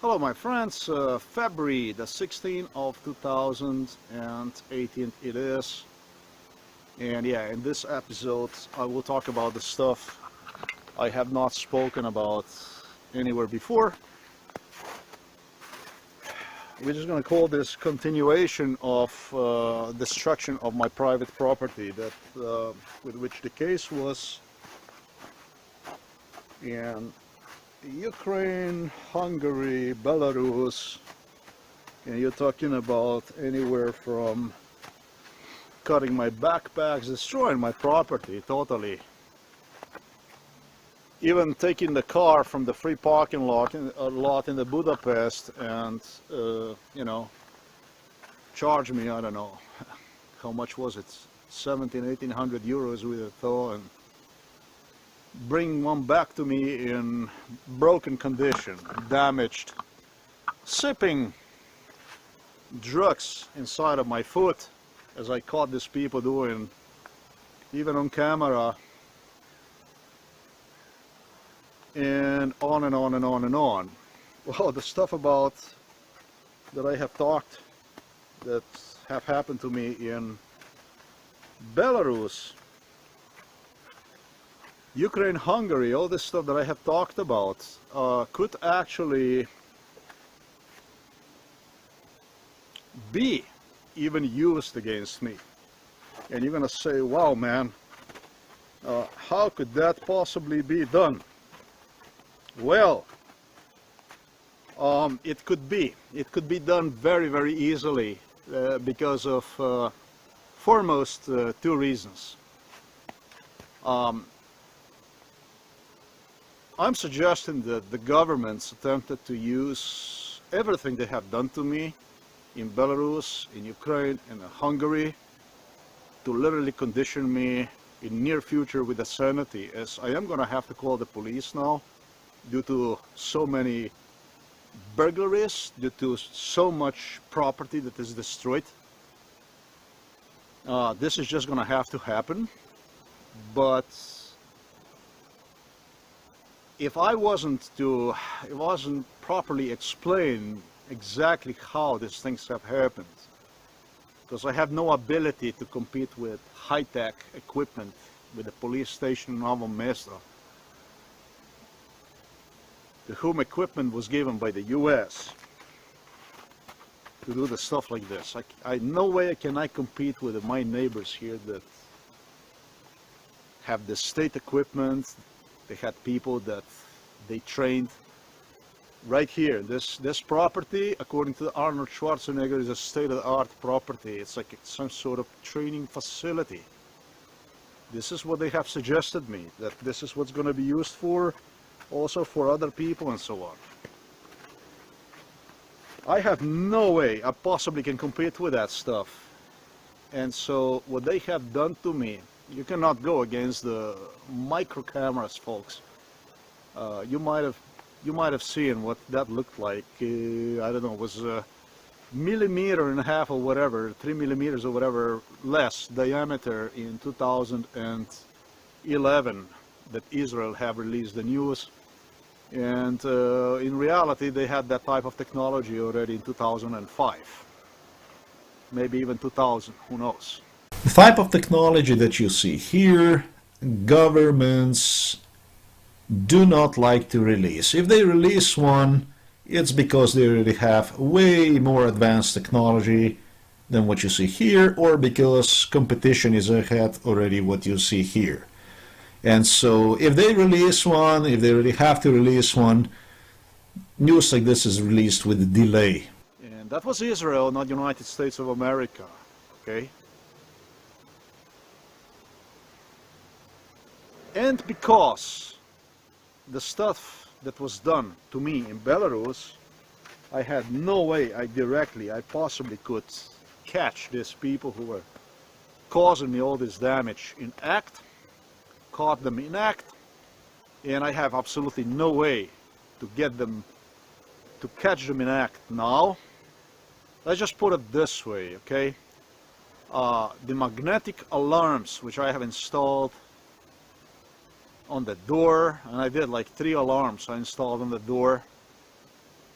Hello my friends, February the 16th of 2018 it is, and yeah, in this episode I will talk about the stuff I have not spoken about anywhere before. We're just going to call this continuation of destruction of my private property that with which the case was in Ukraine, Hungary, Belarus, and you're talking about anywhere from cutting my backpacks, destroying my property totally, even taking the car from the free parking lot in the Budapest and you know, charge me, I don't know, how much was it, 1800 euros with a tow, and bring one back to me in broken condition, damaged, sipping drugs inside of my foot, as I caught these people doing, even on camera, and on and on and on and on. Well, the stuff about that I have talked, that have happened to me in Belarus, Ukraine, Hungary, all this stuff that I have talked about could actually be even used against me. And you're gonna say, wow man, how could that possibly be done? Well, it could be done very, very easily because of foremost two reasons. I'm suggesting that the governments attempted to use everything they have done to me in Belarus, in Ukraine, and in Hungary to literally condition me in near future with insanity, as I am going to have to call the police now due to so many burglaries, due to so much property that is destroyed. This is just going to have to happen, but if I wasn't properly explain exactly how these things have happened, because I have no ability to compete with high-tech equipment with the police station in Novo Mesto, to whom equipment was given by the US to do the stuff like this. No way can I compete with my neighbors here that have the state equipment. They had people that they trained right here. This property, according to Arnold Schwarzenegger, is a state-of-the-art property. It's like some sort of training facility. This is what they have suggested me, that this is what's going to be used for, also for other people and so on. I have no way I possibly can compete with that stuff. And so what they have done to me, you cannot go against the micro cameras, folks. You might have seen what that looked like. I don't know, it was a millimeter and a half or whatever, 3 millimeters or whatever less diameter in 2011 that Israel have released the news. And in reality, they had that type of technology already in 2005, maybe even 2000, who knows. The type of technology that you see here, governments do not like to release. If they release one, it's because they already have way more advanced technology than what you see here, or because competition is ahead already what you see here. And so if they release one, if they really have to release one, news like this is released with a delay. And that was Israel, not United States of America, okay? And because the stuff that was done to me in Belarus, I had no way I possibly could catch these people who were causing me all this damage in act, caught them in act, and I have absolutely no way to get them, to catch them in act now. Let's just put it this way, okay? The magnetic alarms which I have installed on the door, and I did like 3 alarms I installed on the door.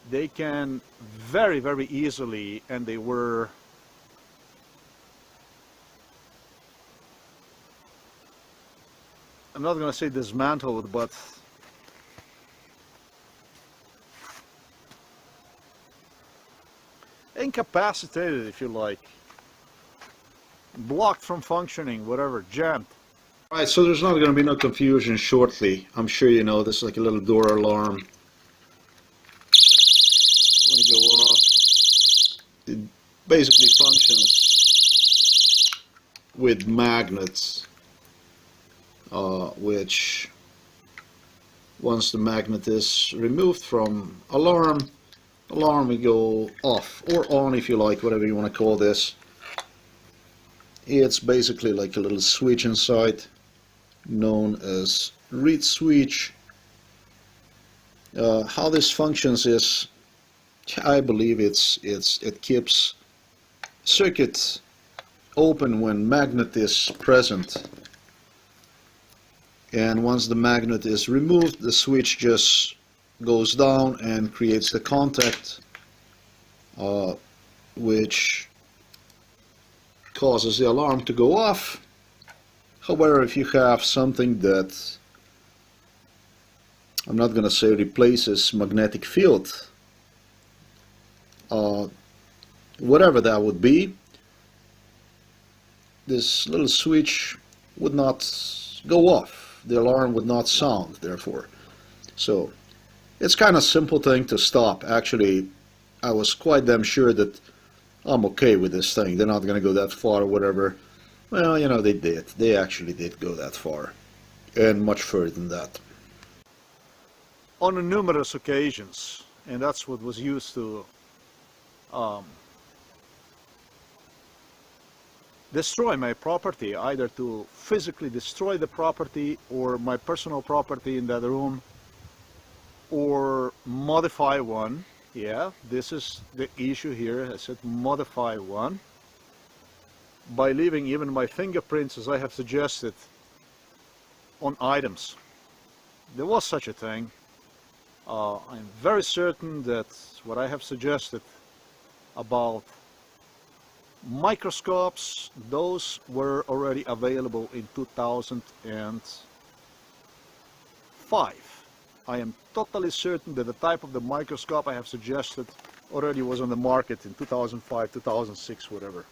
they can very, very easily, and they were I'm not going to say dismantled, but incapacitated, if you like, blocked from functioning, whatever, jammed. Right, so there's not going to be no confusion shortly. I'm sure you know this is like a little door alarm. When you go off, it basically functions with magnets, which once the magnet is removed from alarm will go off or on, if you like, whatever you want to call this. It's basically like a little switch inside, known as reed switch. How this functions is, I believe it keeps circuit open when magnet is present, and once the magnet is removed, the switch just goes down and creates the contact, which causes the alarm to go off. However, if you have something that, I'm not going to say replaces magnetic field, whatever that would be, this little switch would not go off. The alarm would not sound, therefore. So it's kind of a simple thing to stop. Actually, I was quite damn sure that I'm okay with this thing. They're not going to go that far or whatever. Well, you know, they did. They actually did go that far, and much further than that. On numerous occasions, and that's what was used to destroy my property, either to physically destroy the property or my personal property in that room, or modify one. Yeah, this is the issue here. I said modify one by leaving even my fingerprints, as I have suggested, on items. There was such a thing. I'm very certain that what I have suggested about microscopes, those were already available in 2005. I am totally certain that the type of the microscope I have suggested already was on the market in 2005, 2006, whatever.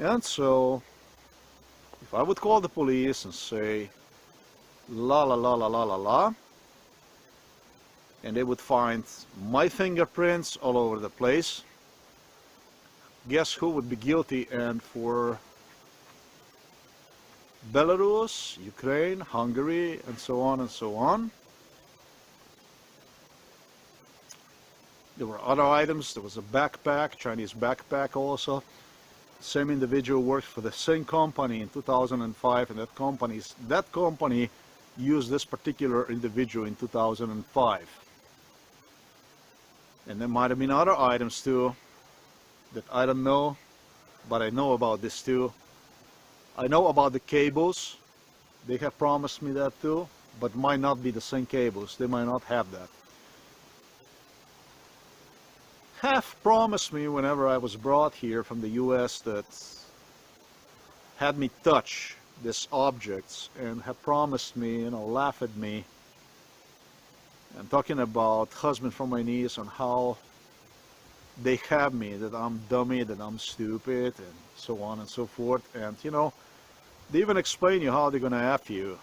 And so, if I would call the police and say, la la la la la la la, and they would find my fingerprints all over the place, guess who would be guilty? And for Belarus, Ukraine, Hungary, and so on and so on. There were other items. There was a backpack, Chinese backpack also. Same individual worked for the same company in 2005, and that company used this particular individual in 2005. And there might have been other items too that I don't know, but I know about this too. I know about the cables. They have promised me that too, but might not be the same cables. They might not have that. Have promised me whenever I was brought here from the US that had me touch these objects, and have promised me, you know, laugh at me, and talking about husband from my knees on how they have me, that I'm dummy, that I'm stupid, and so on and so forth. And you know, they even explain you how they're gonna F you.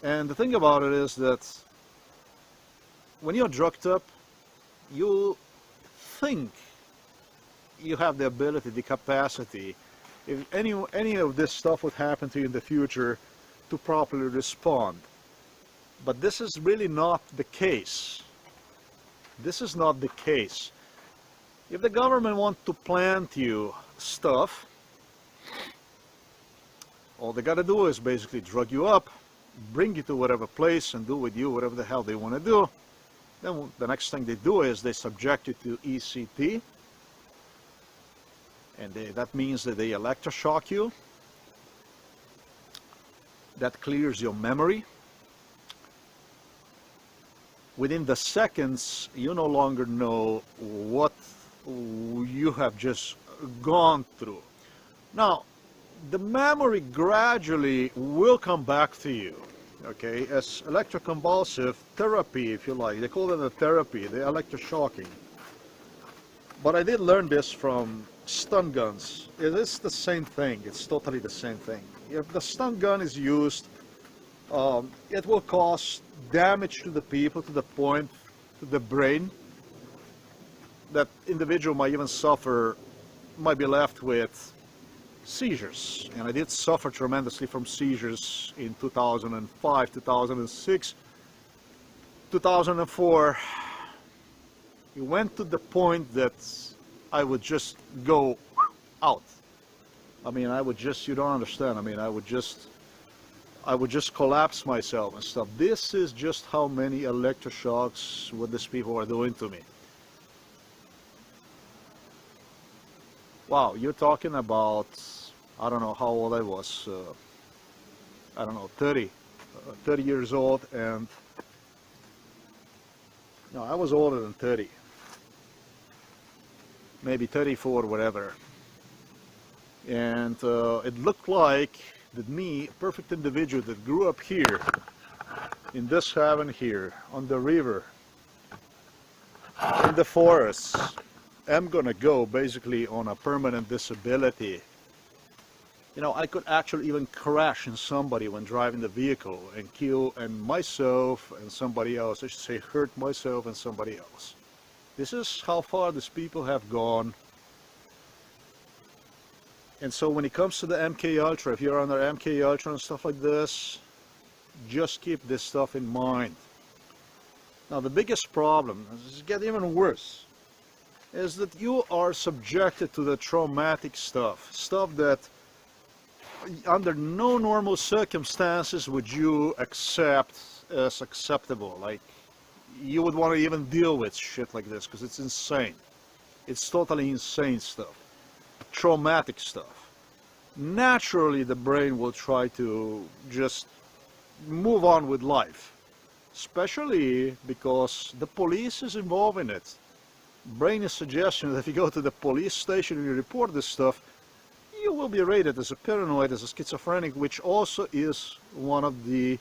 And the thing about it is that when you're drugged up, you think you have the ability, the capacity, if any of this stuff would happen to you in the future, to properly respond. But this is really not the case. This is not the case. If the government wants to plant you stuff, all they gotta do is basically drug you up, bring you to whatever place, and do with you whatever the hell they want to do. Then the next thing they do is they subject you to ECT, and that means that they electroshock you, that clears your memory. Within the seconds, you no longer know what you have just gone through. Now, the memory gradually will come back to you, okay, as electroconvulsive therapy, if you like. They call it a therapy, the electroshocking. But I did learn this from stun guns. It is the same thing. It's totally the same thing. If the stun gun is used, it will cause damage to the people to the point, to the brain, that individual might even suffer, might be left with seizures. And I did suffer tremendously from seizures in 2005, 2006, 2004. It went to the point that I would just go out. I mean, I would just, you don't understand, I mean, I would just collapse myself and stuff. This is just how many electroshocks what these people are doing to me. Wow, you're talking about, I don't know how old I was, I don't know, 30 years old, and no, I was older than 30. Maybe 34, whatever. And it looked like that me, a perfect individual that grew up here, in this cabin here, on the river, in the forests, I'm gonna go basically on a permanent disability. You know, I could actually even crash in somebody when driving the vehicle and kill myself and somebody else. I should say hurt myself and somebody else. This is how far these people have gone. And so when it comes to the MKUltra, if you're under MKUltra and stuff like this, just keep this stuff in mind. Now the biggest problem, this is getting even worse, is that you are subjected to the traumatic stuff that under no normal circumstances would you accept as acceptable. Like, you would want to even deal with shit like this because it's insane. It's totally insane stuff. Traumatic stuff. Naturally the brain will try to just move on with life, especially because the police is involved in it. Brain is suggesting that if you go to the police station and you report this stuff, you will be rated as a paranoid, as a schizophrenic, which also is one of the,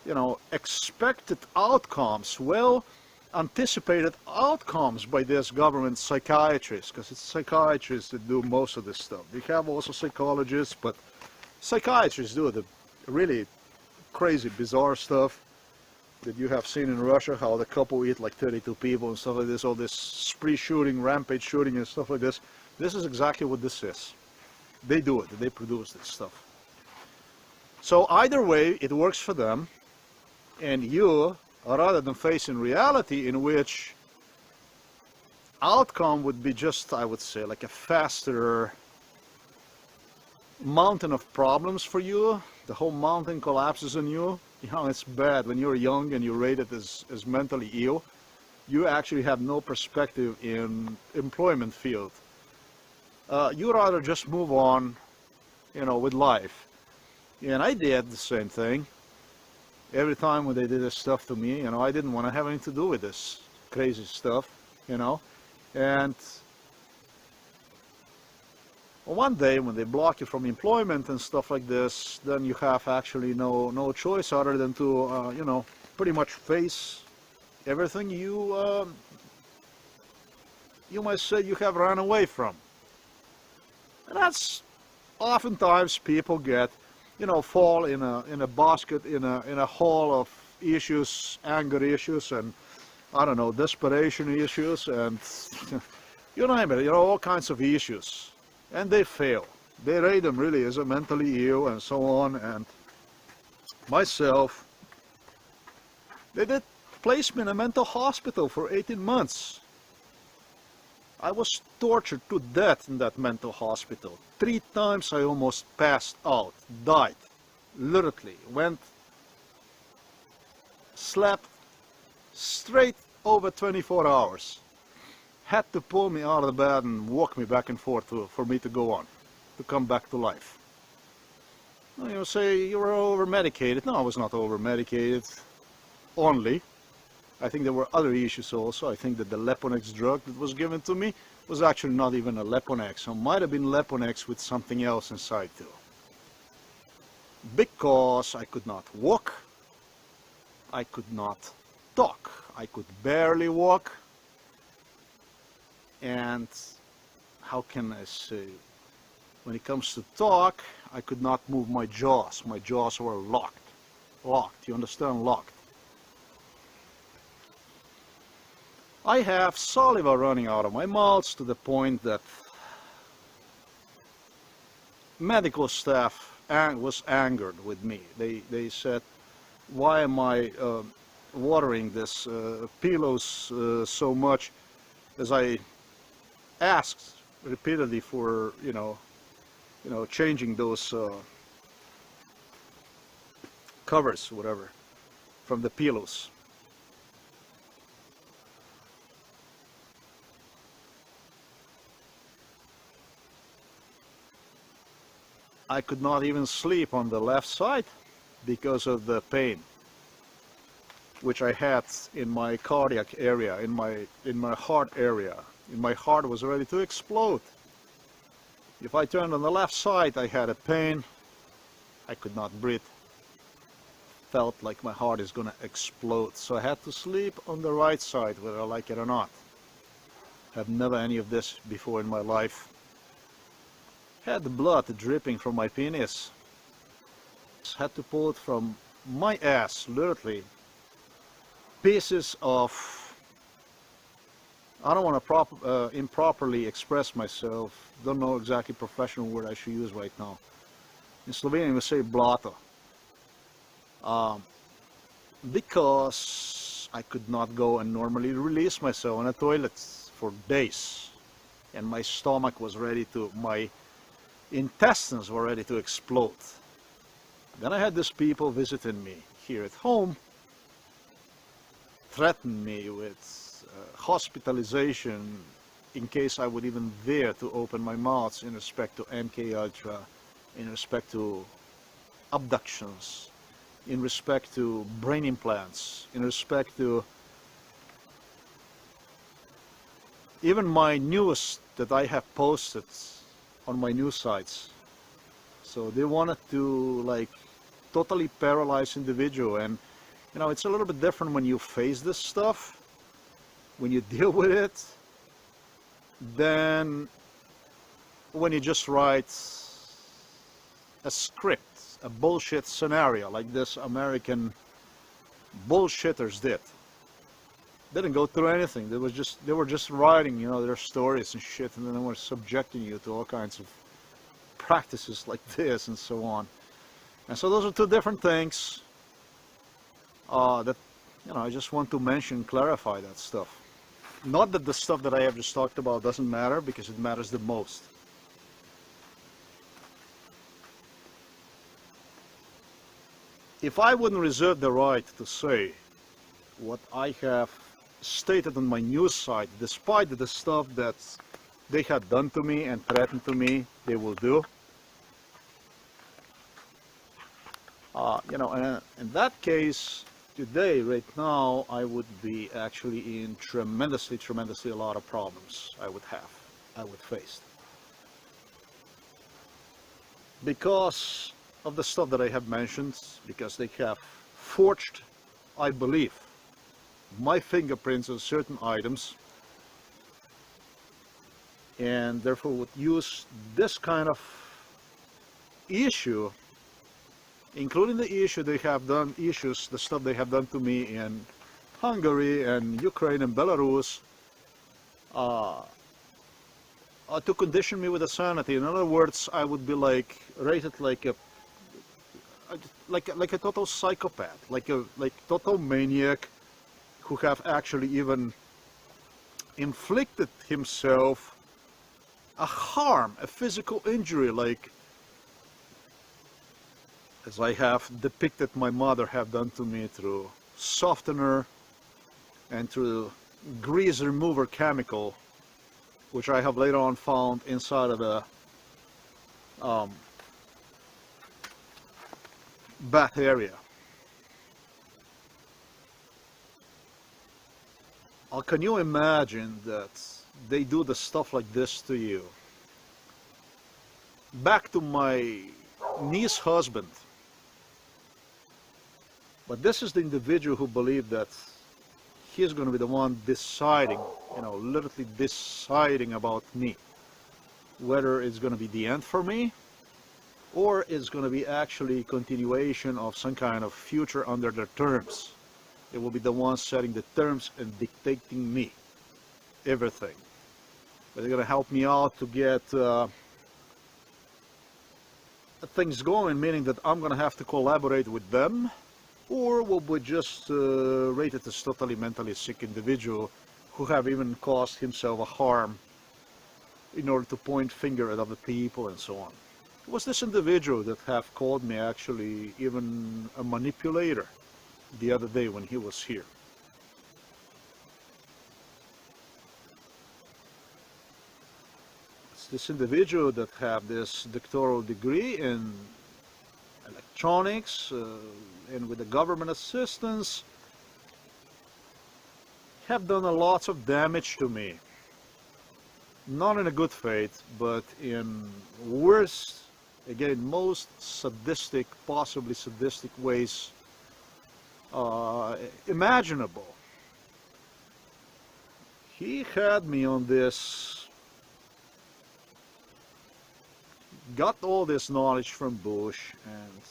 you know, expected outcomes, well anticipated outcomes by this government psychiatrists, because it's psychiatrists that do most of this stuff. They have also psychologists, but psychiatrists do the really crazy, bizarre stuff that you have seen in Russia, how the couple eat like 32 people and stuff like this, all this spree shooting, rampage shooting and stuff like this. This is exactly what this is. They do it, they produce this stuff. So either way, it works for them, and you, rather than facing reality in which outcome would be just, I would say, like a faster mountain of problems for you, the whole mountain collapses on you. You know, it's bad when you're young and you're rated as mentally ill. You actually have no perspective in employment field. You rather just move on, you know, with life. And I did the same thing. Every time when they did this stuff to me, you know, I didn't want to have anything to do with this crazy stuff, you know. And one day when they block you from employment and stuff like this, then you have actually no choice other than to, you know, pretty much face everything you might say you have run away from. And that's oftentimes people get, you know, fall in a basket, in a hole of issues, anger issues, and I don't know, desperation issues, and you name it, you know, all kinds of issues. And they fail. They rate them really as a mentally ill and so on. And myself, they did place me in a mental hospital for 18 months. I was tortured to death in that mental hospital. 3 times I almost passed out, died, literally, slept straight over 24 hours. Had to pull me out of the bed and walk me back and forth for me to go on, to come back to life. Well, you say you were over-medicated. No, I was not over-medicated only. I think there were other issues also. I think that the Leponex drug that was given to me was actually not even a Leponex. It might have been Leponex with something else inside too. Because I could not walk, I could not talk, I could barely walk, and how can I say, when it comes to talk, I could not move my jaws were locked, you understand, locked. I have saliva running out of my mouth to the point that medical staff was angered with me. They said, why am I watering this pillows so much, as I asked repeatedly for changing those covers, whatever, from the pillows. I could not even sleep on the left side because of the pain which I had in my cardiac area, in my heart area. My heart was ready to explode. If I turned on the left side, I had a pain. I could not breathe. Felt like my heart is gonna explode. So I had to sleep on the right side, whether I like it or not. Had never any of this before in my life. Had the blood dripping from my penis. Had to pull it from my ass, literally. Pieces of, I don't want to improperly express myself, don't know exactly professional word I should use right now. In Slovenian we say blato. Because I could not go and normally release myself in a toilet for days. And my stomach was ready to, my intestines were ready to explode. Then I had these people visiting me here at home, threatened me with hospitalization in case I would even dare to open my mouth in respect to MKULTRA, in respect to abductions, in respect to brain implants, in respect to even my news that I have posted on my news sites. So they wanted to like totally paralyze individual, and you know, it's a little bit different when you face this stuff, when you deal with it, than when you just write a script, a bullshit scenario like this American bullshitters did. They didn't go through anything. They were just writing, you know, their stories and shit, and then they were subjecting you to all kinds of practices like this and so on. And so those are two different things that, you know, I just want to mention, clarify that stuff. Not that the stuff that I have just talked about doesn't matter, because it matters the most. If I wouldn't reserve the right to say what I have stated on my news site, despite the stuff that they had done to me and threatened to me they will do, you know, in that case, today, right now, I would be actually in tremendously a lot of problems I would face. Because of the stuff that I have mentioned, because they have forged, I believe, my fingerprints on certain items, and therefore would use this kind of issue, including the issue they have done, the stuff they have done to me in Hungary and Ukraine and Belarus, to condition me with insanity. In other words, I would be like rated like a total psychopath, like total maniac, who have actually even inflicted himself a harm, a physical injury, like as I have depicted my mother have done to me through softener and through grease remover chemical, which I have later on found inside of the bad area. Can you imagine that they do the stuff like this to you? Back to my niece's husband. But this is the individual who believed that he's going to be the one deciding, literally deciding about me. Whether it's going to be the end for me, or it's going to be actually continuation of some kind of future under their terms. It will be the one setting the terms and dictating me everything. But they're going to help me out to get things going, meaning that I'm going to have to collaborate with them, or will be just rated as totally mentally sick individual who have even caused himself a harm in order to point finger at other people and so on. It was this individual that have called me actually even a manipulator the other day when he was here. It's this individual that have this doctoral degree in electronics and with the government assistance have done a lot of damage to me. Not in a good faith, but in worst, again, most sadistic, possibly sadistic ways imaginable. He had me on this, got all this knowledge from Bush, and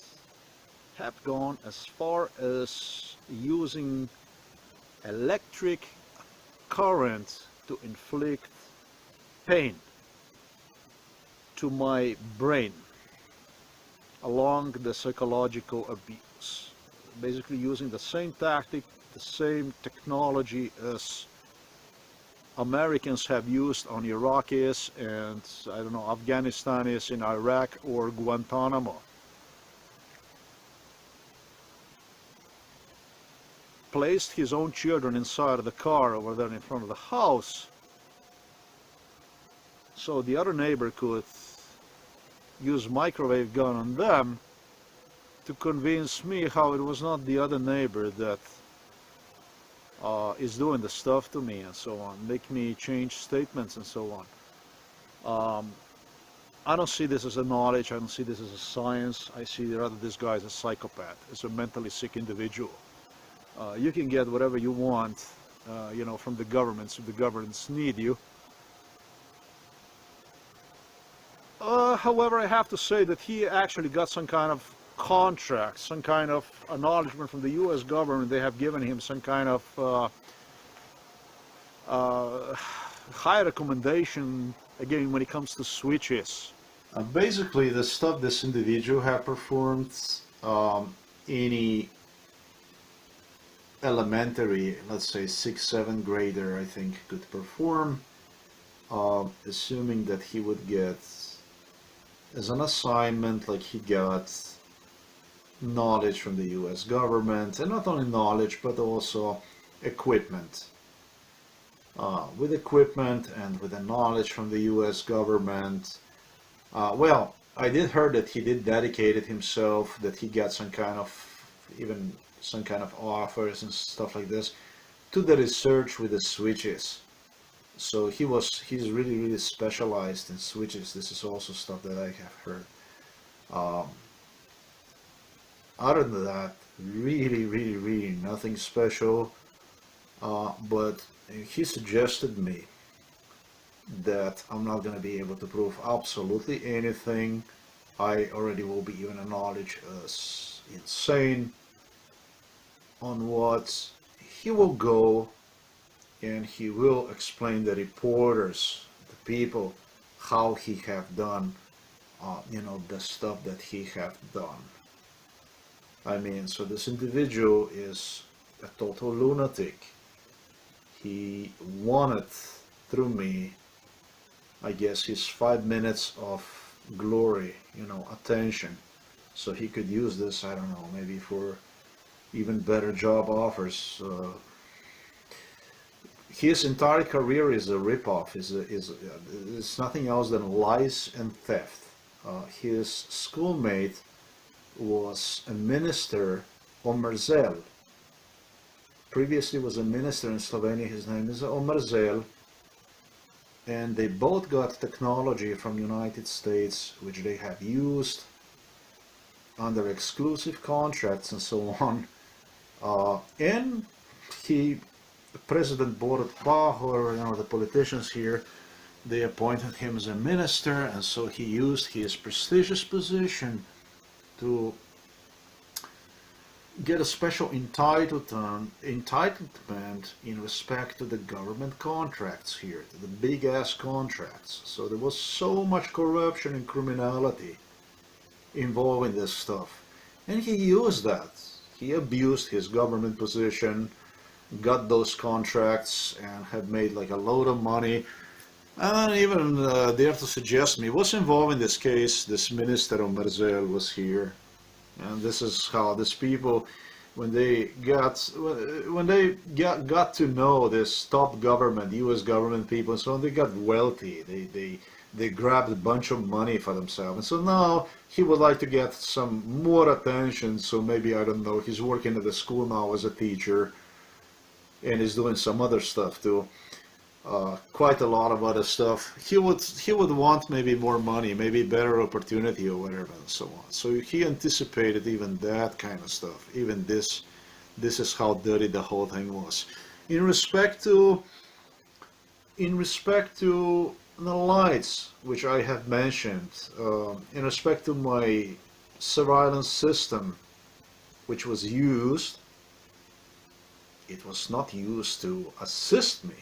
have gone as far as using electric current to inflict pain to my brain along the psychological abuse. Basically using the same tactic, the same technology as Americans have used on Iraqis and, I don't know, Afghanistanis in Iraq or Guantanamo. Placed his own children inside of the car over there in front of the house so the other neighbor could use microwave gun on them to convince me how it was not the other neighbor that is doing the stuff to me and so on, make me change statements and so on. I don't see this as a knowledge, I don't see this as a science, I see rather this guy as a psychopath, as a mentally sick individual. You can get whatever you want, from the governments if the governments need you. However, I have to say that he actually got some kind of contract, some kind of acknowledgement from the U.S. government. They have given him some kind of high recommendation, again, when it comes to switches. Basically, the stuff this individual have performed, any elementary, let's say 6th, 7th grader, I think, could perform, assuming that he would get as an assignment, like he got knowledge from the US government, and not only knowledge but also equipment. With equipment and with the knowledge from the US government, well, I did hear that he did dedicate himself, that he got some kind of, even some kind of offers and stuff like this, to the research with the switches. So he's really specialized in switches. This is also stuff that I have heard. Other than that, really nothing special. But he suggested me that I'm not going to be able to prove absolutely anything. I already will be even acknowledged as insane. On what he will go and he will explain the reporters, the people, how he have done, the stuff that he have done. I mean, so this individual is a total lunatic. He wanted, through me, I guess, his 5 minutes of glory, attention, so he could use this, I don't know, maybe for even better job offers. His entire career is a ripoff, is nothing else than lies and theft. His schoolmate was a minister, Omerzel. Previously was a minister in Slovenia, his name is Omerzel, and they both got technology from United States which they have used under exclusive contracts and so on. And President Borut Pahor, you know, the politicians here, they appointed him as a minister, and so he used his prestigious position to get a special entitlement in respect to the government contracts here, to the big ass contracts. So there was so much corruption and criminality involved in this stuff, and he used that. He abused his government position, got those contracts, and had made like a load of money. And even dare to suggest me was involved in this case. This minister of Merzel was here, and this is how these people, when they got to know this top government, U.S. government people, and so on, they got wealthy. They grabbed a bunch of money for themselves, and so now he would like to get some more attention. So maybe, I don't know, he's working at the school now as a teacher, and he's doing some other stuff too. Quite a lot of other stuff. He would want maybe more money, maybe better opportunity or whatever, and so on. So he anticipated even that kind of stuff. Even this is how dirty the whole thing was. In respect to the lights, which I have mentioned, in respect to my surveillance system, which was used, it was not used to assist me,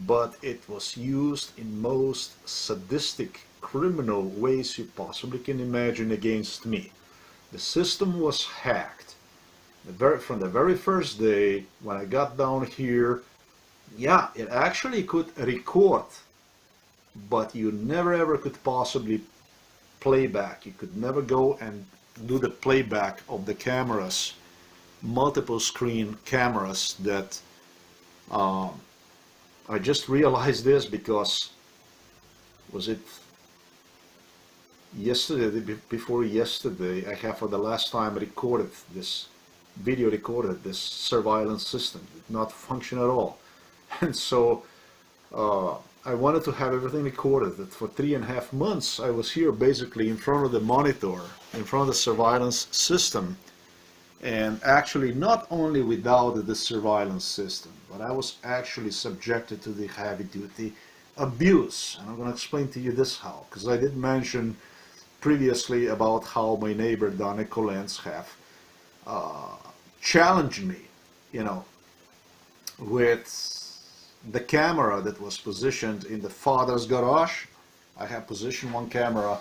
but it was used in most sadistic, criminal ways you possibly can imagine against me. The system was hacked. From the very first day, when I got down here, yeah, it actually could record, but you never ever could possibly play back. You could never go and do the playback of the cameras, multiple screen cameras that I just realized this because, was it yesterday, before yesterday, I have for the last time recorded this, video recorded this surveillance system. It did not function at all. And so I wanted to have everything recorded. That for 3.5 months I was here basically in front of the monitor, in front of the surveillance system, and actually not only without the surveillance system, but I was actually subjected to the heavy-duty abuse. And I'm going to explain to you this how, because I did mention previously about how my neighbor Dane Kolens have challenged me, you know, with the camera that was positioned in the father's garage. I have positioned one camera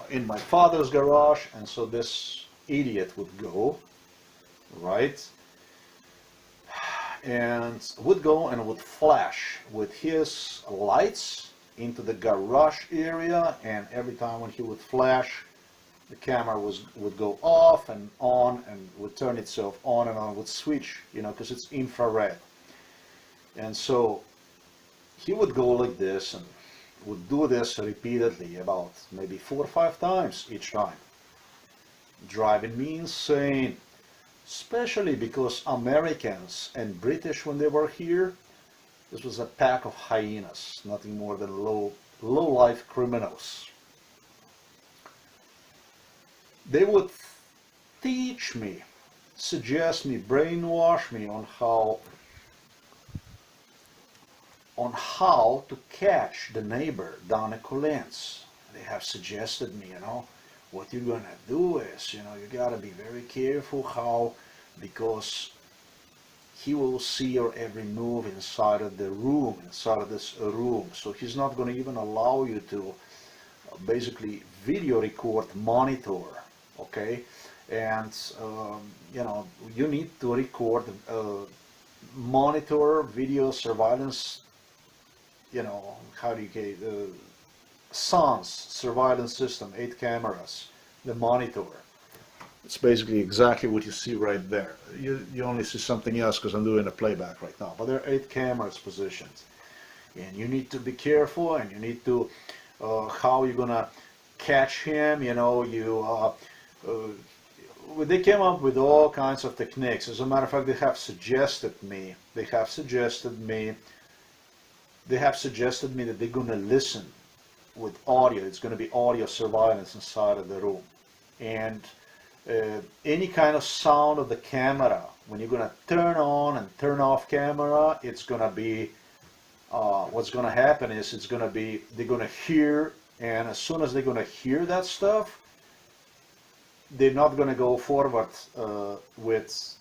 in my father's garage, and so this idiot would go, right, and would go and would flash with his lights into the garage area, and every time when he would flash, the camera would go off and on, and would turn itself on and on, would switch, you know, because it's infrared. And so he would go like this and would do this repeatedly, about maybe 4 or 5 times each time, driving me insane, especially because Americans and British, when they were here, this was a pack of hyenas, nothing more than low-life criminals. They would teach me, suggest me, brainwash me on how to catch the neighbor Dane Kolens. They have suggested me, you know, what you're gonna do is, you know, you gotta be very careful how, because he will see your every move inside of the room, inside of this room. So he's not gonna even allow you to basically video record, monitor, okay? And you know, you need to record, monitor, video surveillance, you know, how do you SANS, surveillance system, 8 cameras, the monitor. It's basically exactly what you see right there. You only see something else because I'm doing a playback right now, but there are 8 cameras positioned. And you need to be careful, and you need to, how you're gonna catch him, you know, you They came up with all kinds of techniques. As a matter of fact, they have suggested me that they're going to listen with audio. It's going to be audio surveillance inside of the room. And any kind of sound of the camera, when you're going to turn on and turn off camera, it's going to be, what's going to happen is they're going to hear, and as soon as they're going to hear that stuff, they're not going to go forward with,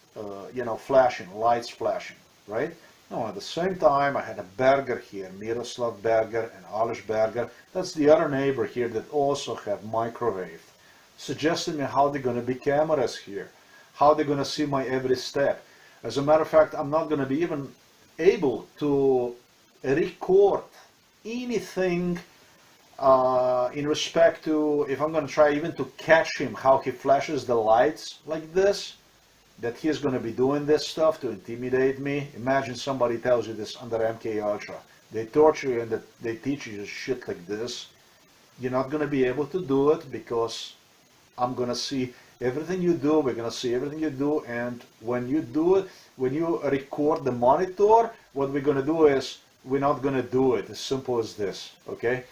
flashing, lights flashing, right? No, at the same time, I had a Berger here, Miroslav Berger and Aleš Berger. That's the other neighbor here that also have microwaved, suggesting me how they're going to be cameras here, how they're going to see my every step. As a matter of fact, I'm not going to be even able to record anything in respect to, if I'm going to try even to catch him, how he flashes the lights like this, that he's going to be doing this stuff to intimidate me. Imagine somebody tells you this under MKUltra. They torture you and they teach you shit like this. You're not going to be able to do it because I'm going to see everything you do. We're going to see everything you do. And when you do it, when you record the monitor, what we're going to do is we're not going to do it. As simple as this, okay?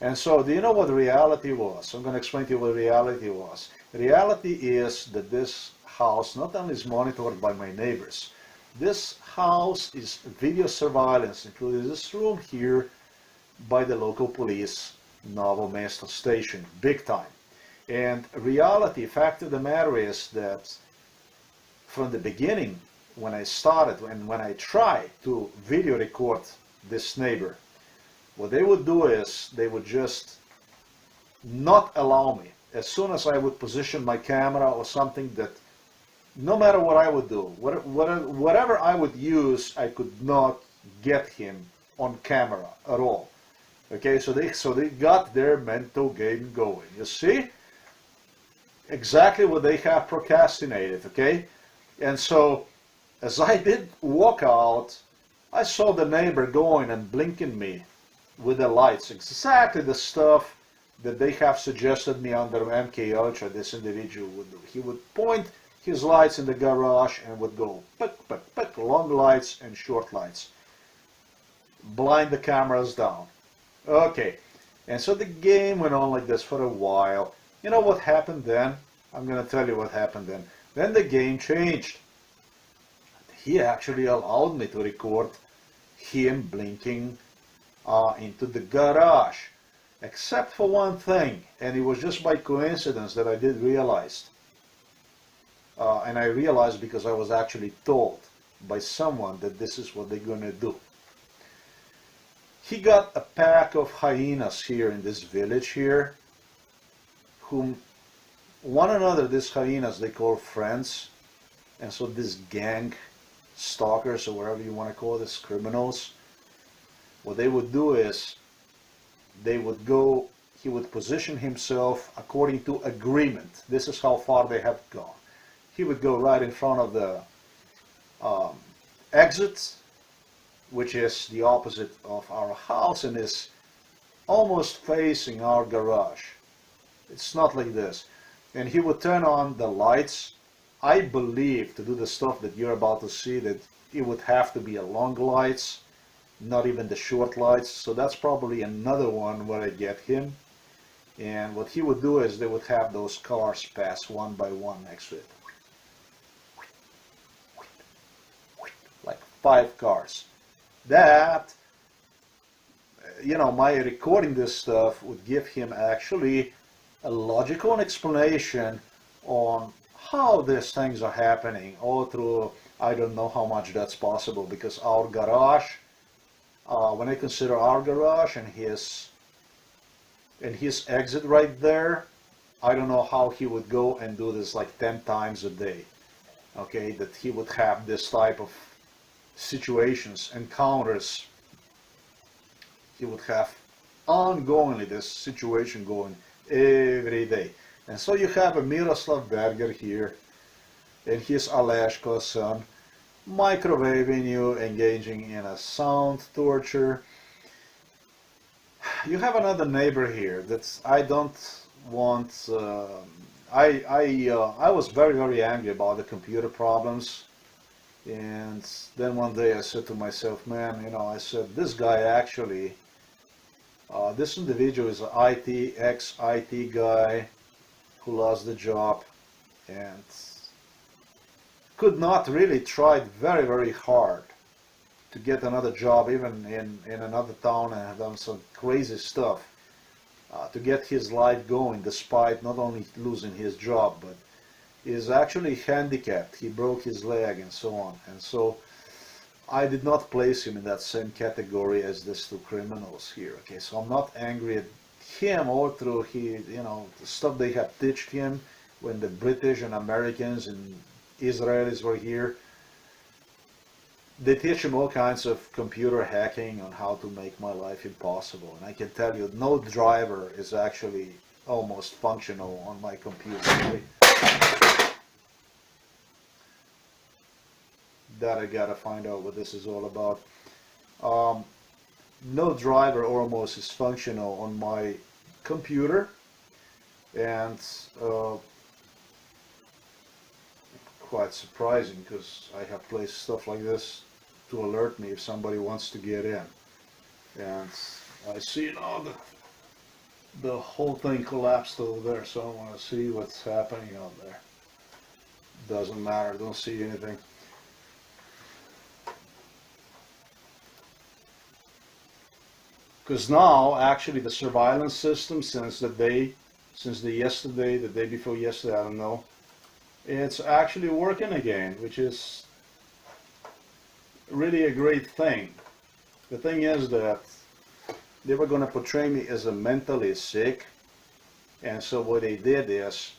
And so, do you know what reality was? I'm going to explain to you what reality was. Reality is that this house not only is monitored by my neighbors, this house is video surveillance, including this room here, by the local police, Novo Mesto station, big time. And reality, fact of the matter is that from the beginning, when I started and when I tried to video record this neighbor, what they would do is they would just not allow me. As soon as I would position my camera or something, that no matter what I would do, whatever I would use, I could not get him on camera at all. Okay, so they got their mental game going. You see? Exactly what they have procrastinated, okay? And so, as I did walk out, I saw the neighbor going and blinking me with the lights. Exactly the stuff that they have suggested me under MKUltra, this individual would do. He would point his lights in the garage and would go pick, pick, pick, long lights and short lights. Blind the cameras down. Okay, and so the game went on like this for a while. You know what happened then? I'm going to tell you what happened then. Then the game changed. He actually allowed me to record him blinking into the garage. Except for one thing, and it was just by coincidence that I did realize. And I realized because I was actually told by someone that this is what they're going to do. He got a pack of hyenas here in this village here, whom one another, these hyenas, they call friends. And so this gang, stalkers or whatever you want to call this, criminals, what they would do is they would go, he would position himself according to agreement. This is how far they have gone. He would go right in front of the exit, which is the opposite of our house and is almost facing our garage. It's not like this. And he would turn on the lights. I believe to do the stuff that you're about to see that it would have to be a long lights, not even the short lights. So that's probably another one where I get him. And what he would do is they would have those cars pass one by one next to it. Like 5 cars. That, you know, my recording this stuff would give him actually a logical explanation on how these things are happening all through. I don't know how much that's possible because our garage, when I consider our garage and his exit right there, I don't know how he would go and do this like 10 times a day. Okay, that he would have this type of situations, encounters. He would have ongoingly this situation going every day. And so you have a Miroslav Berger here and his Aleško's son microwaving you, engaging in a sound torture. You have another neighbor here that I don't want I was very angry about the computer problems, and then one day I said to myself, man, you know, I said, this guy actually, this individual is an ex-IT guy who lost the job and could not really tried very hard to get another job even in another town and have done some crazy stuff to get his life going despite not only losing his job but is actually handicapped. He broke his leg and so on. And so I did not place him in that same category as these two criminals here. Okay, so I'm not angry at him or through you know, the stuff they have teached him when the British and Americans and Israelis were here. They teach him all kinds of computer hacking on how to make my life impossible. And I can tell you, no driver is actually almost functional on my computer. That I gotta find out what this is all about. No driver almost is functional on my computer, and quite surprising because I have placed stuff like this to alert me if somebody wants to get in. And I see now the whole thing collapsed over there, so I want to see what's happening out there. Doesn't matter, don't see anything. Because now, actually, the surveillance system, since the day before yesterday, I don't know, it's actually working again, which is really a great thing. The thing is that they were going to portray me as a mentally sick, and so what they did is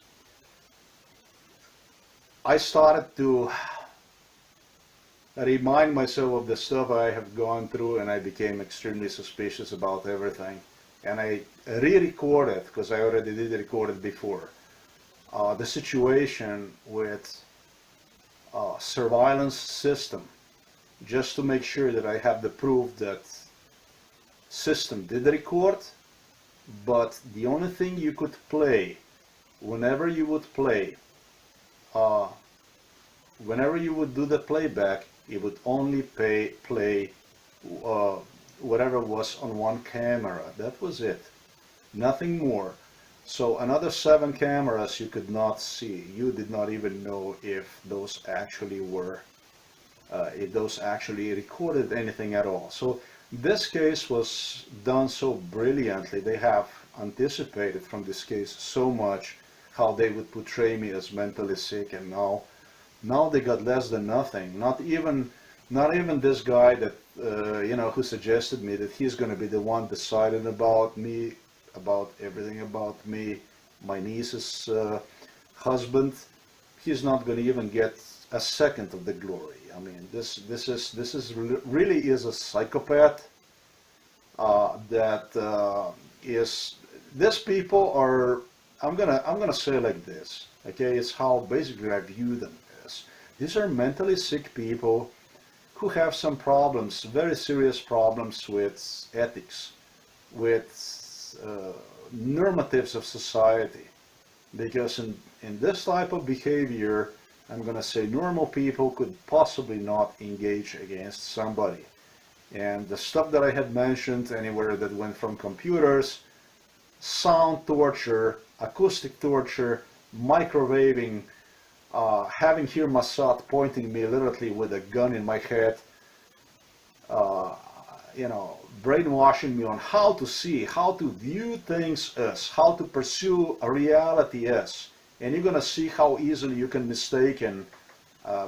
I started to remind myself of the stuff I have gone through, and I became extremely suspicious about everything. And I re-recorded, because I already did record it before, the situation with surveillance system, just to make sure that I have the proof that system did record, but the only thing you could play, whenever you would play, whenever you would do the playback, it would only play whatever was on one camera. That was it, nothing more. So another 7 cameras you could not see. You did not even know if those actually were, if those actually recorded anything at all. So this case was done so brilliantly. They have anticipated from this case so much how they would portray me as mentally sick, and now they got less than nothing. Not even this guy that you know, who suggested me that he's going to be the one deciding about me, about everything about me, my niece's husband. He's not going to even get a second of the glory. I mean, this is really is a psychopath. That is, these people are. I'm gonna say like this. Okay, it's how basically I view them as. These are mentally sick people who have some problems, very serious problems with ethics, with normatives of society. Because in this type of behavior, I'm going to say normal people could possibly not engage against somebody. And the stuff that I had mentioned, anywhere that went from computers, sound torture, acoustic torture, microwaving, having here Mossad pointing me literally with a gun in my head, you know, brainwashing me on how to see, how to view things as, how to pursue a reality as. And you're going to see how easily you can mistaken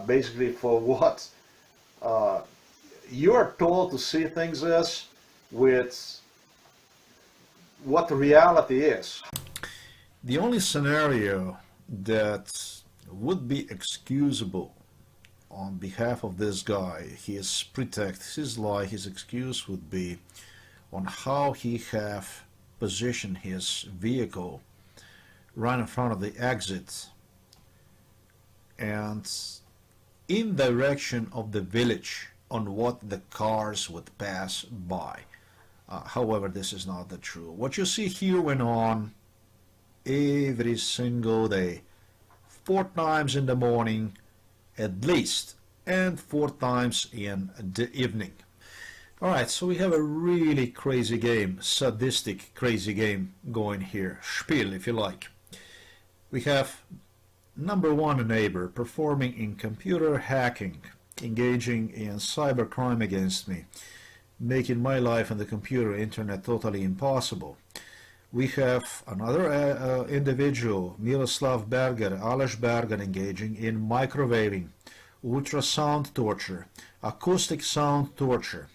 basically for what you're told to see things as with what reality is. The only scenario that would be excusable on behalf of this guy, his pretext, his lie, his excuse would be on how he have positioned his vehicle right in front of the exit and in direction of the village on what the cars would pass by. However, this is not the true. What you see here went on every single day, 4 times in the morning at least, and 4 times in the evening. Alright, so we have a really crazy game, sadistic crazy game going here, spiel if you like. We have number one, a neighbor performing in computer hacking, engaging in cybercrime against me, making my life on the computer internet totally impossible. We have another individual, Miroslav Berger, Aleš Berger, engaging in microwaving, ultrasound torture, acoustic sound torture,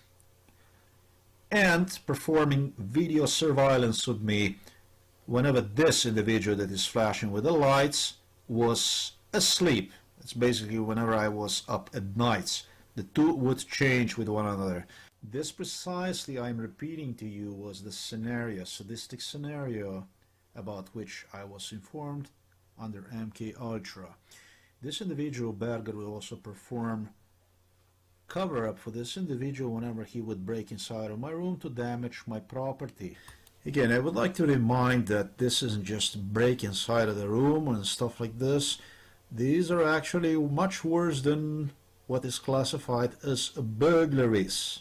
and performing video surveillance of me whenever this individual that is flashing with the lights was asleep. It's basically whenever I was up at nights. The two would change with one another. This precisely I'm repeating to you was the scenario, sadistic scenario about which I was informed under MKULTRA. This individual, Berger, will also perform cover-up for this individual whenever he would break inside of my room to damage my property. Again, I would like to remind that this isn't just break inside of the room and stuff like this. These are actually much worse than what is classified as burglaries.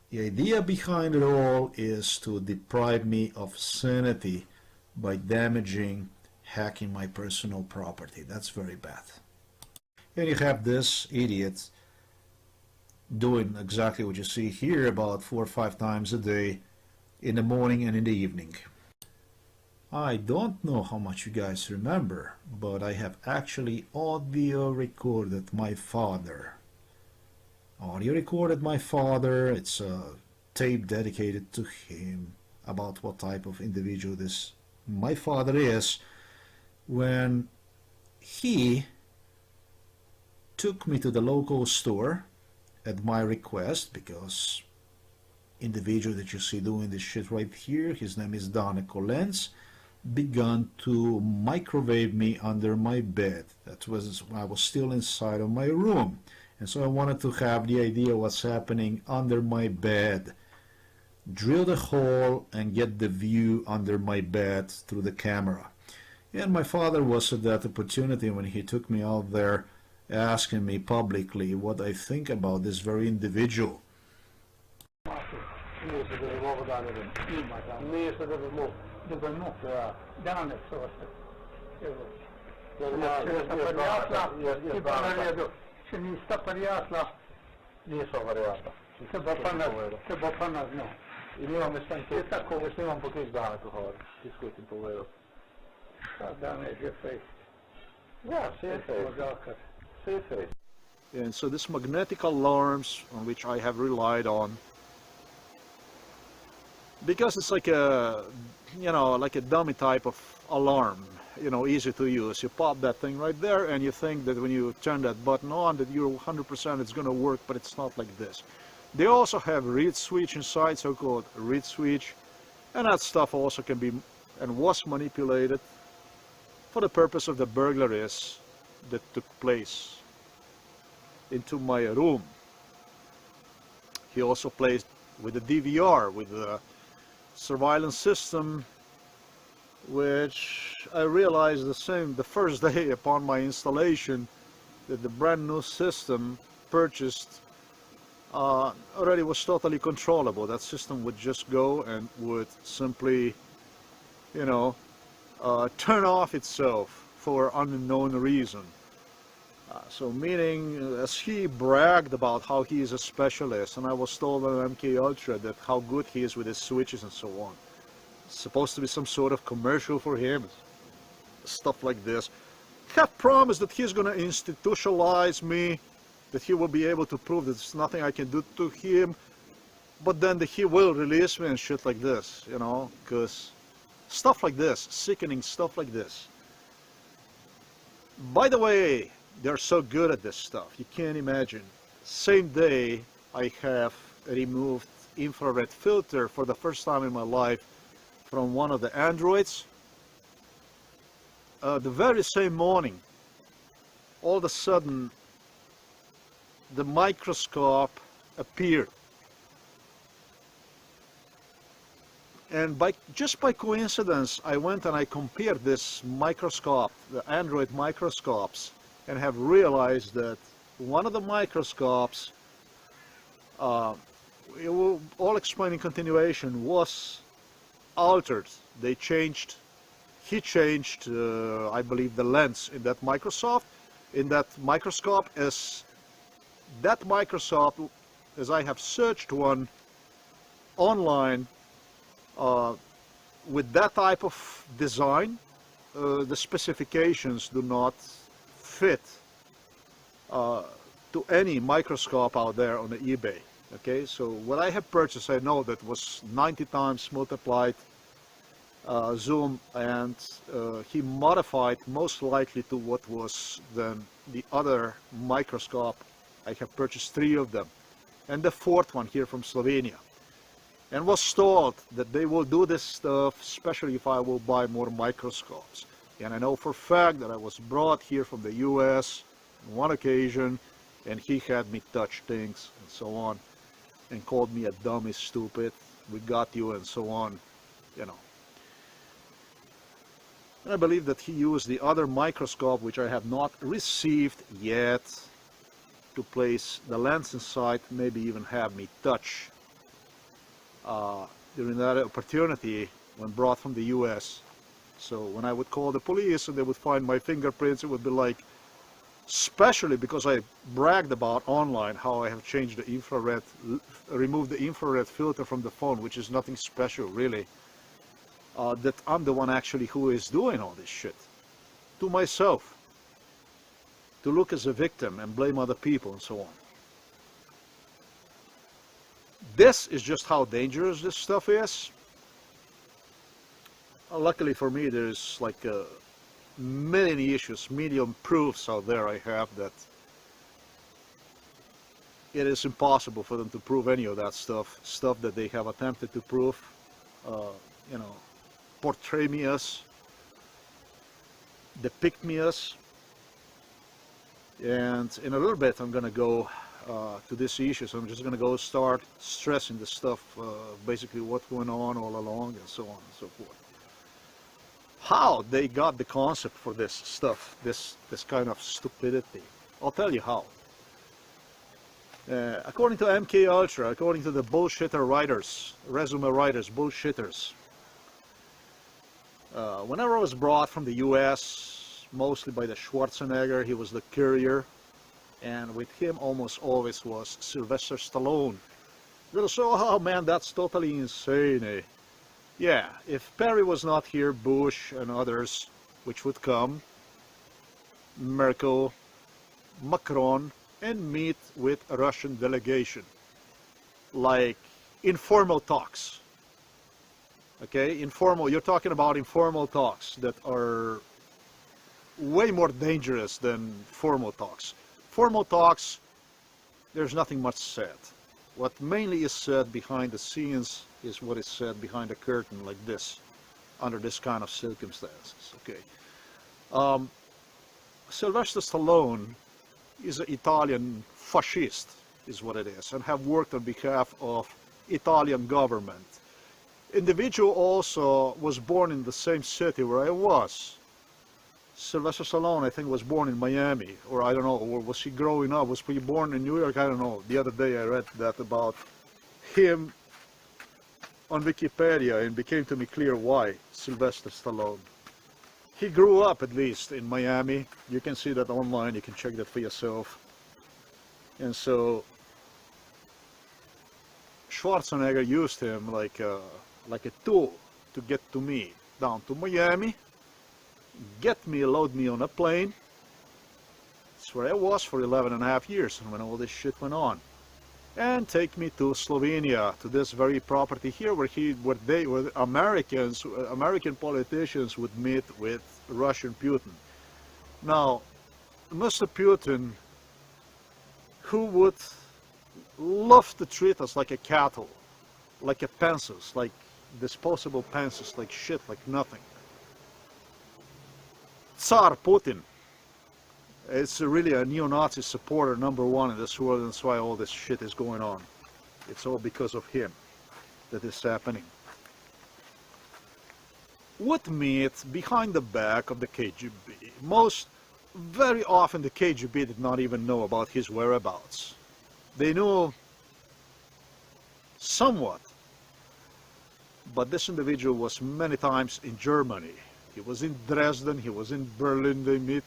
The idea behind it all is to deprive me of sanity by damaging, hacking my personal property. That's very bad. And you have this idiot doing exactly what you see here about 4 or 5 times a day in the morning and in the evening. I don't know how much you guys remember, but I have actually audio recorded my father. It's a tape dedicated to him about what type of individual this my father is, when he took me to the local store at my request, because individual that you see doing this shit right here, his name is Dane Collins, began to microwave me under my bed. That was, I was still inside of my room, and so I wanted to have the idea what's happening under my bed, drill the hole and get the view under my bed through the camera. And my father was at that opportunity when he took me out there asking me publicly what I think about this very individual. And so this magnetic alarms on which I have relied on, because it's like a, like a dummy type of alarm, easy to use. You pop that thing right there and you think that when you turn that button on that you're 100% it's going to work, but it's not like this. They also have reed switch inside, so-called reed switch, and that stuff also can be and was manipulated for the purpose of the burglaries that took place into my room. He also played with the DVR, with the surveillance system, which I realized the first day upon my installation, that the brand new system purchased already was totally controllable. That system would just go and would simply, turn off itself for unknown reason. So meaning, as he bragged about how he is a specialist, and I was told on MKULTRA that how good he is with his switches and so on. It's supposed to be some sort of commercial for him, stuff like this. Have promised that he's going to institutionalize me, that he will be able to prove that there's nothing I can do to him, but then that he will release me and shit like this, because stuff like this, sickening stuff like this. By the way, they're so good at this stuff, you can't imagine. Same day I have removed infrared filter for the first time in my life from one of the Androids. The very same morning, all of a sudden the microscope appeared And just by coincidence, I went and I compared this microscope, the Android microscopes, and have realized that one of the microscopes, it will all explain in continuation, was altered. He changed, I believe, the lens in that microscope. As that microscope, as I have searched one online, with that type of design, the specifications do not fit to any microscope out there on the eBay. Okay, so what I have purchased, I know that was 90 times multiplied zoom, and he modified most likely to what was then the other microscope. I have purchased 3 of them, and the 4th one here from Slovenia, and was told that they will do this stuff, especially if I will buy more microscopes. And I know for a fact that I was brought here from the US on one occasion, and he had me touch things and so on, and called me a dummy, stupid, we got you, and so on, you know. And I believe that he used the other microscope, which I have not received yet, to place the lens inside, maybe even have me touch during that opportunity when brought from the US. So when I would call the police and they would find my fingerprints, it would be like, especially because I bragged about online how I have changed the infrared, removed the infrared filter from the phone, which is nothing special really, that I'm the one actually who is doing all this shit to myself, to look as a victim and blame other people and so on. This is just how dangerous this stuff is. Luckily for me, there's like many issues, medium proofs out there I have that it is impossible for them to prove any of that stuff that they have attempted to prove, you know, portray me as, depict me as. And in a little bit I'm gonna go to this issue, so I'm just gonna go start stressing the stuff, basically what went on all along and so on and so forth. How they got the concept for this stuff, this kind of stupidity. I'll tell you how. According to MKULTRA, according to the bullshitter writers, resume writers, bullshitters, whenever I was brought from the US, mostly by the Schwarzenegger, he was the courier, and with him almost always was Sylvester Stallone. They'll say, oh man, that's totally insane, eh? Yeah, if Perry was not here, Bush and others, which would come, Merkel, Macron, and meet with a Russian delegation, like informal talks. Okay, informal, you're talking about informal talks that are way more dangerous than formal talks. Formal talks, there's nothing much said. What mainly is said behind the scenes is what is said behind the curtain, like this, under this kind of circumstances. Okay. Sylvester Stallone is an Italian fascist, is what it is, and have worked on behalf of Italian government. Individual also was born in the same city where I was. Sylvester Stallone, I think, was born in Miami, or I don't know, or was he growing up? Was he born in New York? I don't know. The other day I read that about him on Wikipedia, and became to me clear why Sylvester Stallone. He grew up, at least, in Miami. You can see that online. You can check that for yourself. And so Schwarzenegger used him like a tool to get to me, down to Miami, load me on a plane. That's where I was for 11.5 years, and when all this shit went on, and take me to Slovenia, to this very property here, where American politicians would meet with Russian Putin. Now, Mr. Putin, who would love to treat us like a cattle, like a pencils, like disposable pencils, like shit, like nothing. Tsar Putin is really a neo-Nazi supporter #1 in this world, and that's why all this shit is going on. It's all because of him that is happening. would meet behind the back of the KGB. Very often the KGB did not even know about his whereabouts. They knew somewhat, but this individual was many times in Germany. He was in Dresden, he was in Berlin, they meet.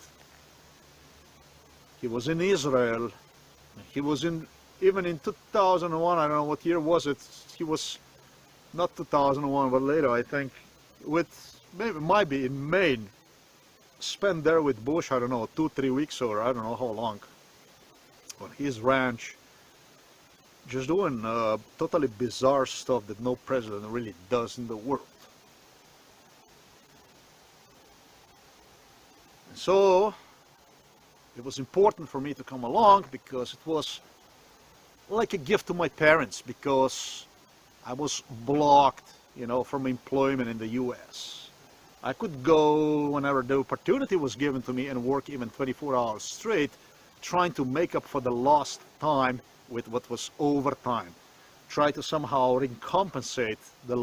He was in Israel, he was even in 2001, I don't know what year was it, he was not 2001, but later I think, might be in Maine, spent there with Bush, I don't know, 2-3 weeks or I don't know how long, on his ranch, just doing totally bizarre stuff that no president really does in the world. And so it was important for me to come along because it was like a gift to my parents, because I was blocked, you know, from employment in the US. I could go whenever the opportunity was given to me and work even 24 hours straight, trying to make up for the lost time with what was overtime. Try to somehow recompensate the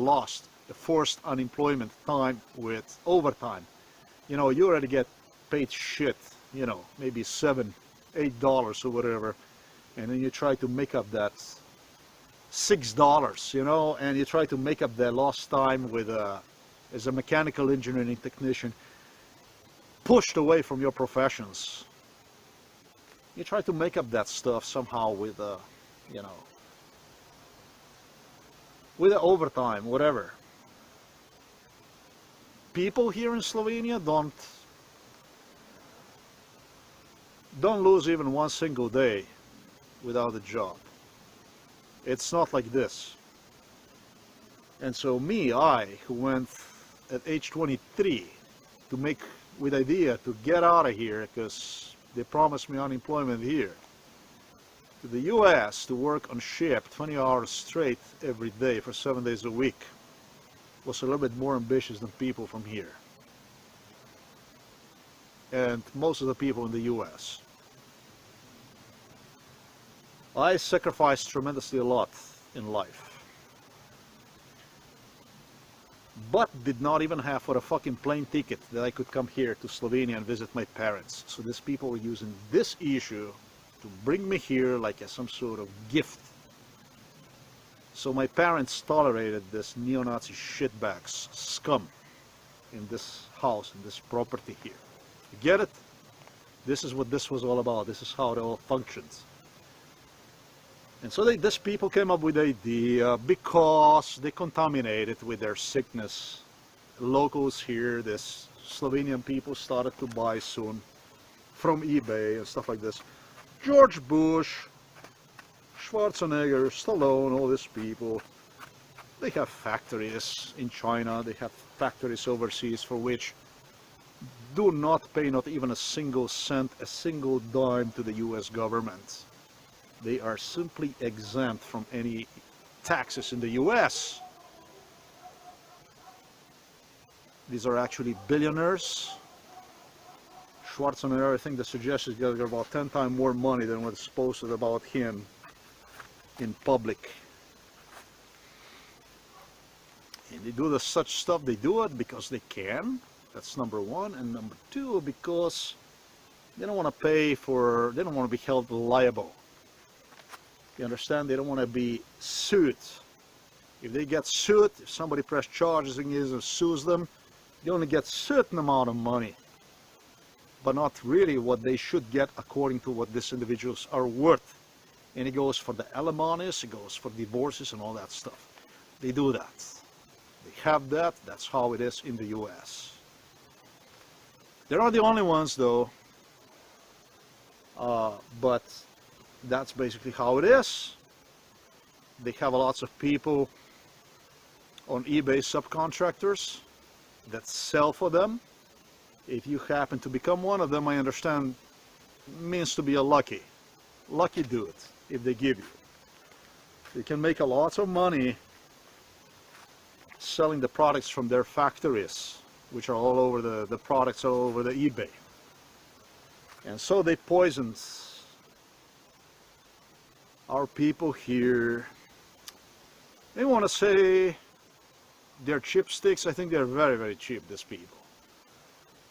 forced unemployment time with overtime. You know, you already get paid shit, you know, maybe $7, $8 or whatever, and then you try to make up that $6, you know, and you try to make up the lost time with as a mechanical engineering technician, pushed away from your professions. You try to make up that stuff somehow with, you know, with the overtime, whatever. People here in Slovenia don't lose even one single day without a job. It's not like this. And so I, who went at age 23 with idea to get out of here because they promised me unemployment here, to the US to work on ship 20 hours straight every day for 7 days a week, was a little bit more ambitious than people from here. And most of the people in the US. I sacrificed tremendously a lot in life, but did not even have for a fucking plane ticket that I could come here to Slovenia and visit my parents. So these people were using this issue to bring me here like as some sort of gift. So my parents tolerated this neo-Nazi shitbags, scum, in this house, in this property here. You get it? This is what this was all about. This is how it all functions. And so these people came up with the idea because they contaminated with their sickness. Locals here, this Slovenian people started to buy soon from eBay and stuff like this. George Bush, Schwarzenegger, Stallone, all these people, they have factories in China, they have factories overseas for which do not pay not even a single cent, a single dime to the US government. They are simply exempt from any taxes in the US. These are actually billionaires. Schwarzenegger, I think the suggestion is getting about 10 times more money than what's posted about him in public. And they do such stuff, they do it because they can. That's number one. And number two, because they don't want to pay for, they don't want to be held liable. You understand? They don't want to be sued. If they get sued, if somebody presses charges against them and sues them, they only get a certain amount of money, but not really what they should get according to what these individuals are worth. And it goes for the alimonies, it goes for divorces and all that stuff. They do that. They have that. That's how it is in the US. They're not the only ones though, but that's basically how it is. They have lots of people on eBay, subcontractors that sell for them. If you happen to become one of them, I understand, means to be a lucky dude if they give you. You can make a lot of money selling the products from their factories, which are all over the products are all over the eBay. And so they poisoned our people here. They want to say their chipsticks, I think they're very, very cheap, these people.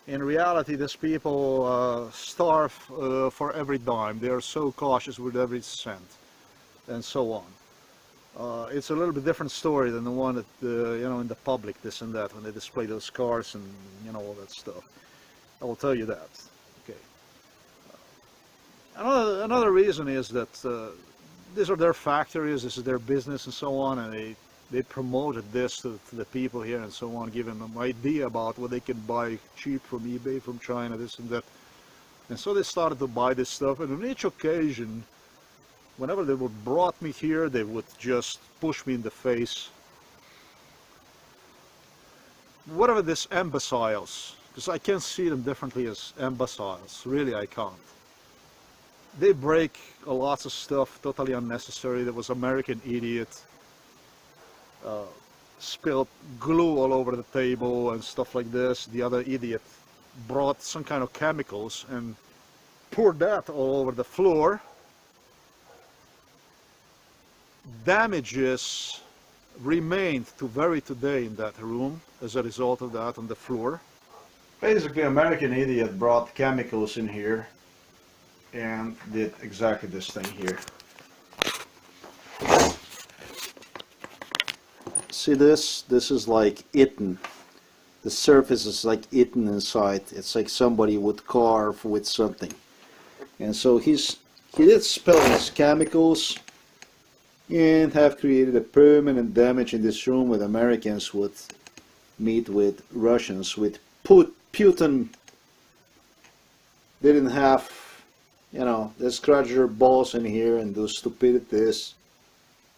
In reality, these people starve for every dime. They are so cautious with every cent, and so on. It's a little bit different story than the one that, you know, in the public, this and that, when they display those cars and, you know, all that stuff. I will tell you that. Okay. Another reason is that these are their factories, this is their business and so on, and they promoted this to the people here and so on, giving them an idea about what they can buy cheap from eBay, from China, this and that. And so they started to buy this stuff, and on each occasion, whenever they would brought me here, they would just push me in the face. Whatever this imbeciles, because I can't see them differently as imbeciles, really I can't. They break a lot of stuff, totally unnecessary. There was American idiot, spilled glue all over the table and stuff like this. The other idiot brought some kind of chemicals and poured that all over the floor. Damages remained to very today in that room as a result of that on the floor. Basically, American idiot brought chemicals in here and did exactly this thing here. See this? This is like eaten. The surface is like eaten inside. It's like somebody would carve with something. And so he did spill these chemicals and have created a permanent damage in this room where Americans would meet with Russians. With Putin, they didn't have, you know, they scratch their balls in here and do stupidities.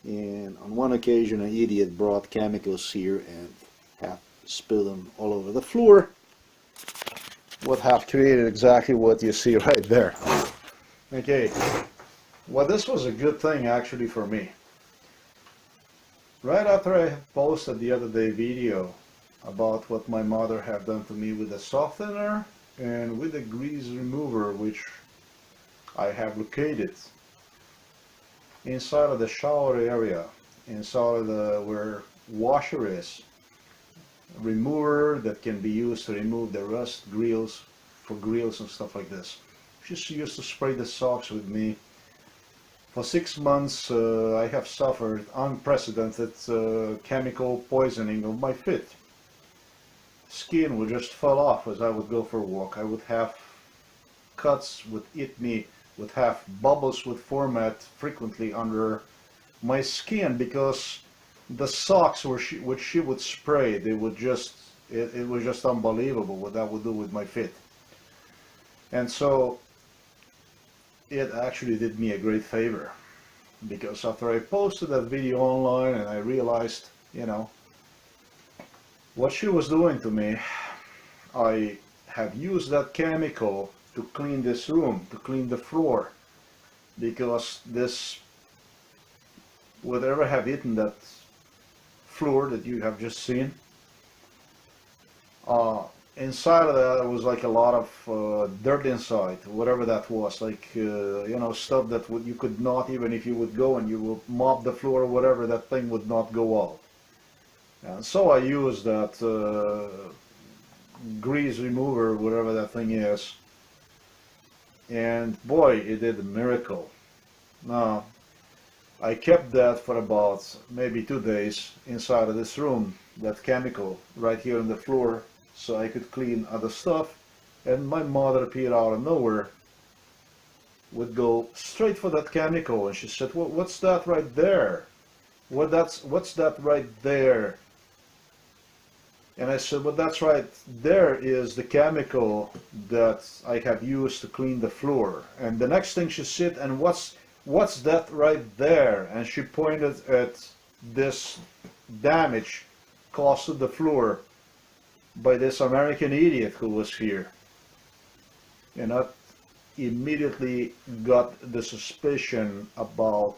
And on one occasion, an idiot brought chemicals here and have spilled them all over the floor. Would have created exactly what you see right there. Okay, well, this was a good thing actually for me. Right after I posted the other day video about what my mother had done to me with a softener and with a grease remover, which I have located inside of the shower area, inside of the where washer is, a remover that can be used to remove the rust grills for grills and stuff like this. She used to spray the socks with me. For 6 months I have suffered unprecedented chemical poisoning of my feet. Skin would just fall off as I would go for a walk. I would have cuts, would eat me, would have bubbles would form frequently under my skin because the socks which she would spray, they would just, it was just unbelievable what that would do with my feet. And so it actually did me a great favor, because after I posted that video online and I realized, you know, what she was doing to me, I have used that chemical to clean this room, to clean the floor, because this, whatever have eaten that floor that you have just seen, inside of that there was like a lot of dirt inside, whatever that was, like you know, stuff that you could not, even if you would go and you would mop the floor or whatever, that thing would not go out. And so I used that grease remover, whatever that thing is, and boy, it did a miracle. Now, I kept that for about maybe 2 days inside of this room, that chemical right here on the floor, so I could clean other stuff. And my mother appeared out of nowhere, would go straight for that chemical, and she said, well, what's that right there? What's that right there? And I said, well, that's right there is the chemical that I have used to clean the floor. And the next thing she said, and what's that right there? And she pointed at this damage caused to the floor by this American idiot who was here. And I immediately got the suspicion about